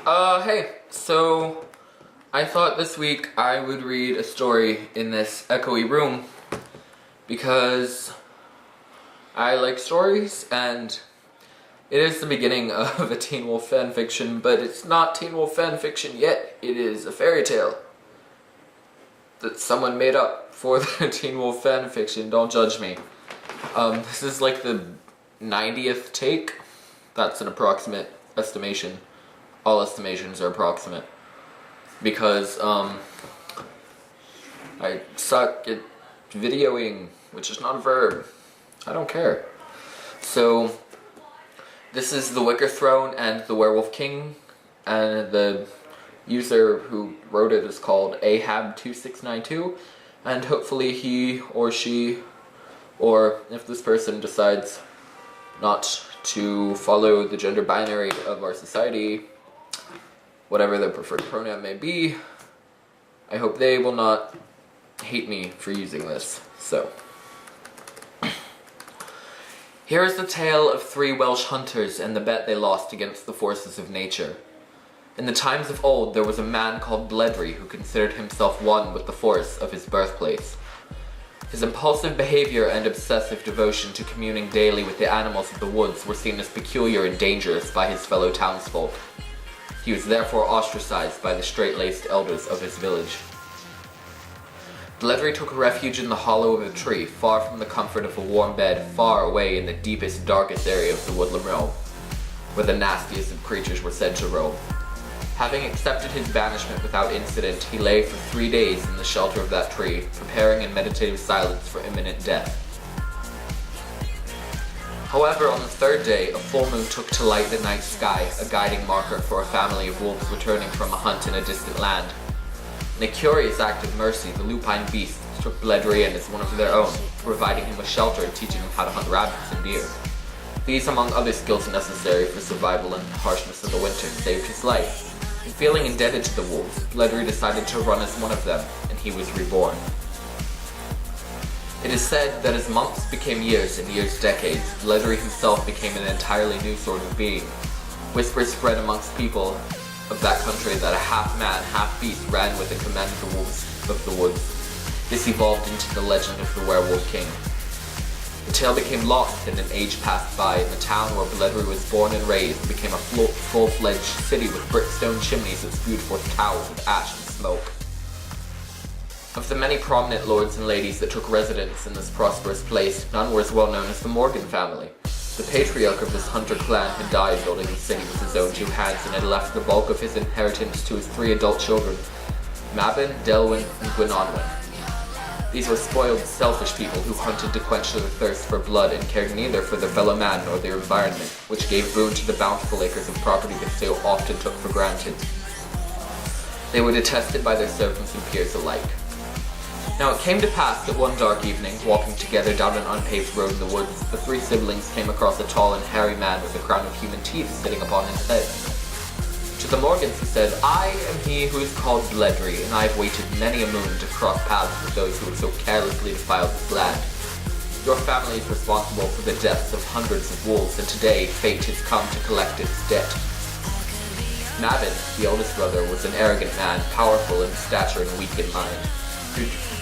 Hey, so I thought this week I would read a story in this echoey room because I like stories and it is the beginning of a Teen Wolf fanfiction, but it's not Teen Wolf fanfiction yet. It is a fairy tale that someone made up for the Teen Wolf fanfiction. Don't judge me. This is like the 90th take. That's an approximate estimation. All estimations are approximate. Because, I suck at videoing, which is not a verb. I don't care. So, this is The Wicker Throne and The Werewolf King, and the user who wrote it is called Ahab2692, and hopefully he or she, or if this person decides not to follow the gender binary of our society, whatever their preferred pronoun may be, I hope they will not hate me for using this. So, here is the tale of 3 Welsh hunters and the bet they lost against the forces of nature. In the times of old, there was a man called Bledry who considered himself one with the forest of his birthplace. His impulsive behavior and obsessive devotion to communing daily with the animals of the woods were seen as peculiar and dangerous by his fellow townsfolk. He was therefore ostracized by the straight-laced elders of his village. Bledry took refuge in the hollow of a tree, far from the comfort of a warm bed, far away in the deepest, darkest area of the woodland realm, where the nastiest of creatures were said to roam. Having accepted his banishment without incident, he lay for 3 days in the shelter of that tree, preparing in meditative silence for imminent death. However, on the 3rd day, a full moon took to light the night sky, a guiding marker for a family of wolves returning from a hunt in a distant land. In a curious act of mercy, the lupine beasts took Bledry in as one of their own, providing him with shelter and teaching him how to hunt rabbits and deer. These, among other skills necessary for survival in the harshness of the winter, saved his life. And feeling indebted to the wolves, Bledry decided to run as one of them, and he was reborn. It is said that as months became years and years decades, Bledry himself became an entirely new sort of being. Whispers spread amongst people of that country that a half-man, half-beast ran with and commanded the wolves of the woods. This evolved into the legend of the Werewolf King. The tale became lost and an age passed by, and the town where Bledry was born and raised became a full-fledged city with brickstone chimneys that spewed forth towers of ash and smoke. Of the many prominent lords and ladies that took residence in this prosperous place, none were as well known as the Morgan family. The patriarch of this hunter clan had died building the city with his own 2 hands and had left the bulk of his inheritance to his 3 adult children, Mabon, Delwyn, and Gwynonwen. These were spoiled, selfish people who hunted to quench their thirst for blood and cared neither for their fellow man nor their environment, which gave boon to the bountiful acres of property that so often took for granted. They were detested by their servants and peers alike. Now it came to pass that one dark evening, walking together down an unpaved road in the woods, the 3 siblings came across a tall and hairy man with a crown of human teeth sitting upon his head. To the Morgans he said, "I am he who is called Bledry, and I have waited many a moon to cross paths with those who have so carelessly defiled this land. Your family is responsible for the deaths of hundreds of wolves, and today fate has come to collect its debt." Mabon, the oldest brother, was an arrogant man, powerful in stature and weak in mind.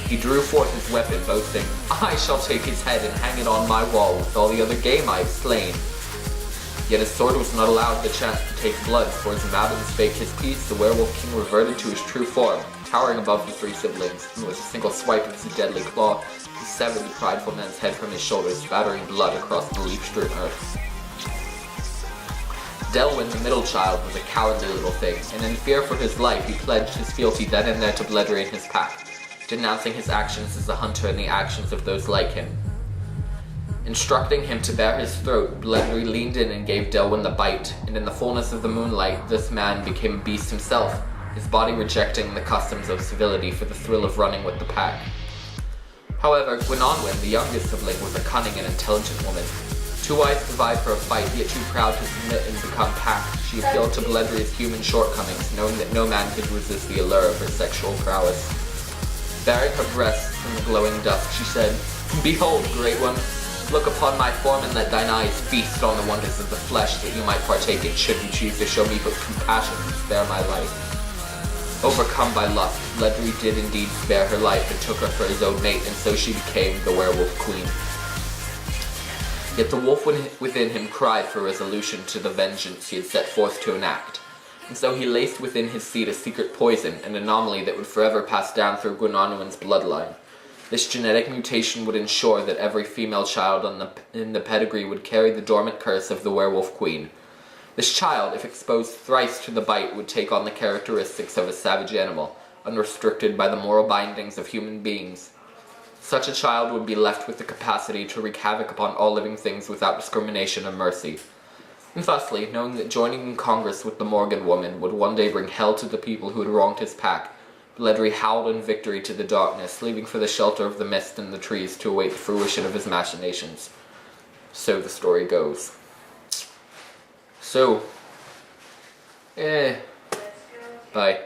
He drew forth his weapon, boasting, "I shall take his head and hang it on my wall with all the other game I have slain." Yet his sword was not allowed the chance to taste blood, for as Mabon spake his piece, the Werewolf King reverted to his true form, towering above the 3 siblings, and with a single swipe of his deadly claw, he severed the prideful man's head from his shoulders, spattering blood across the leaf-strewn earth. Delwyn, the middle child, was a cowardly little thing, and in fear for his life he pledged his fealty then and there to Bledry and his pack, denouncing his actions as a hunter and the actions of those like him. Instructing him to bare his throat, Bledry leaned in and gave Delwyn the bite, and in the fullness of the moonlight, this man became a beast himself, his body rejecting the customs of civility for the thrill of running with the pack. However, Gwynonwen, the youngest sibling, was a cunning and intelligent woman. Too wise to vie for a fight, yet too proud to submit and become packed, she appealed to Bledry's human shortcomings, knowing that no man could resist the allure of her sexual prowess. Baring her breasts in the glowing dusk, she said, "Behold, great one, Look upon my form and let thine eyes feast on the wonders of the flesh, that you might partake it, should you choose to show me but compassion and spare my life. Overcome by lust, Ledry did indeed spare her life and took her for his own mate, and so she became the werewolf queen. Yet the wolf within him cried for resolution to the vengeance he had set forth to enact, and so he laced within his seed a secret poison, an anomaly that would forever pass down through Gwynonwyn's bloodline. This genetic mutation would ensure that every female child in the pedigree would carry the dormant curse of the werewolf queen. This child, if exposed thrice to the bite, would take on the characteristics of a savage animal, unrestricted by the moral bindings of human beings. Such a child would be left with the capacity to wreak havoc upon all living things without discrimination or mercy. And thusly, knowing that joining in Congress with the Morgan woman would one day bring hell to the people who had wronged his pack, Ledry howled in victory to the darkness, leaving for the shelter of the mist and the trees to await the fruition of his machinations. So the story goes. So, bye.